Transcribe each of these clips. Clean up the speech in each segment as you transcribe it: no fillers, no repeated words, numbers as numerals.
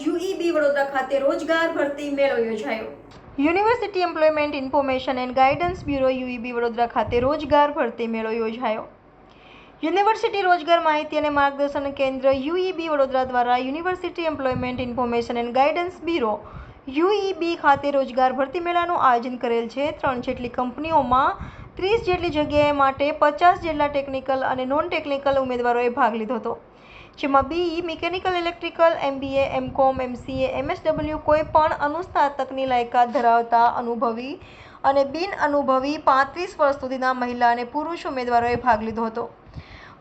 યુઈબી વડોદરા ખાતે રોજગાર ભરતી મેળો યોજાયો। University employment information and guidance bureau UEB Vadodara ખાતે રોજગાર ભરતી મેળો યોજાયો। યુનિવર્સિટી રોજગાર માહિતી અને માર્ગદર્શન કેન્દ્ર યુઈબી વડોદરા દ્વારા university employment information and guidance bureau UEB ખાતે રોજગાર ભરતી મેળાનું આયોજન કરેલ છે। 3 જેટલી કંપનીઓમાં 30 જેટલી જગ્યાએ માટે 50 જેટલા ટેકનિકલ અને નોન ટેકનિકલ ઉમેદવારોએ ભાગ લીધો હતો, જેમાં BE, mechanical, electrical, MBA, MCom, MCA, MSW કોઈ પણ અનુસ્નાતકની લાયકાત ધરાવતા અનુભવી અને બિન અનુભવી 35 વર્ષ સુધીના મહિલા અને પુરુષ ઉમેદવારોએ ભાગ લીધો હતો।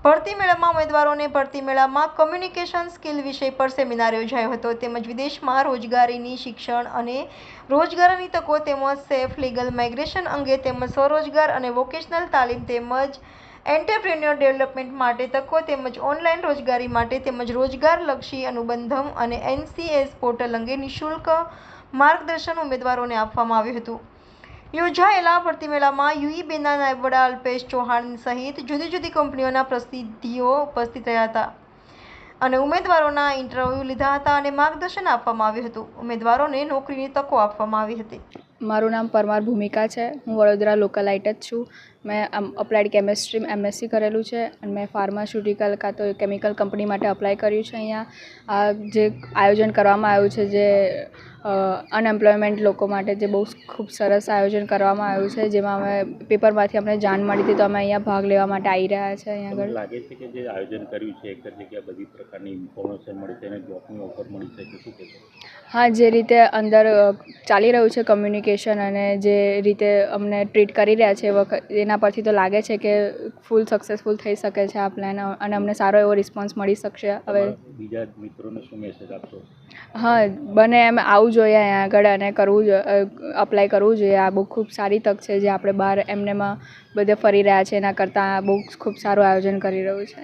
ભરતી મેળામાં ઉમેદવારોને ભરતી મેળામાં કમ્યુનિકેશન સ્કિલ વિષય પર સેમિનાર યોજાયો હતો, તેમજ વિદેશમાં રોજગારીની શિક્ષણ અને રોજગારની તકો તેમજ સેફ લીગલ માઇગ્રેશન અંગે તેમજ સ્વરોજગાર અને વોકેશનલ તાલીમ તેમજ એન્ટરપ્રેન્યોર ડેવલપમેન્ટ માટે તકો તેમજ ઓનલાઈન રોજગારી માટે તેમજ રોજગારલક્ષી અનુબંધમ અને એનસીએસ પોર્ટલ અંગે નિઃશુલ્ક માર્ગદર્શન ઉમેદવારોને આપવામાં આવ્યું હતું। યોજાયેલા ભરતી મેળામાં યુઈબીના નાયબ વડા અલ્પેશ ચૌહાણ સહિત જુદી જુદી કંપનીઓના પ્રતિનિધિઓ ઉપસ્થિત રહ્યા હતા અને ઉમેદવારોના ઇન્ટરવ્યૂ લીધા હતા અને માર્ગદર્શન આપવામાં આવ્યું હતું। ઉમેદવારોને નોકરીની તકો આપવામાં આવી હતી। મારું નામ પરમાર ભૂમિકા છે। હું વડોદરા લોકલાઇટ જ છું। મેં અપ્લાઇડ કેમેસ્ટ્રી એમએસસી કરેલું છે અને મેં ફાર્માસ્યુટિકલ કાં તો કેમિકલ કંપની માટે અપ્લાય કર્યું છે। અહીંયા આ જે આયોજન કરવામાં આવ્યું છે, જે અનએમ્પ્લોયમેન્ટ લોકો માટે જે બહુ ખૂબ સરસ આયોજન કરવામાં આવ્યું છે, જેમાં અમે પેપરમાંથી અમને જાણ મળી હતી, તો અમે અહીંયા ભાગ લેવા માટે આવી રહ્યા છે। અહીંયા આગળ લાગે છે કે જે આયોજન કર્યું છે, એક જ જગ્યાએ બધી પ્રકારની ઇન્ફોર્મેશન મળી છે અને જોબની ઓફર મળી છે, શું કહેશો? હા, જે રીતે અંદર ચાલી રહ્યું છે કમ્યુનિકેશન અને જે રીતે અમને ટ્રીટ કરી રહ્યા છે એના પરથી તો લાગે છે કે ફૂલ સક્સેસફુલ થઈ શકે છે આ પ્લાન અને અમને સારો એવો રિસ્પોન્સ મળી શકશે। હવે બીજા મિત્રોને શું મેસેજ આપશો? હા, બને એમ આવવું જોઈએ અહીંયા આગળ અને કરવું જોઈએ, અપ્લાય કરવું જોઈએ। આ બહુ ખૂબ સારી તક છે, જે આપણે બહાર એમનેમાં બધે ફરી રહ્યા છે એના કરતાં બહુ ખૂબ સારું આયોજન કરી રહ્યું છે।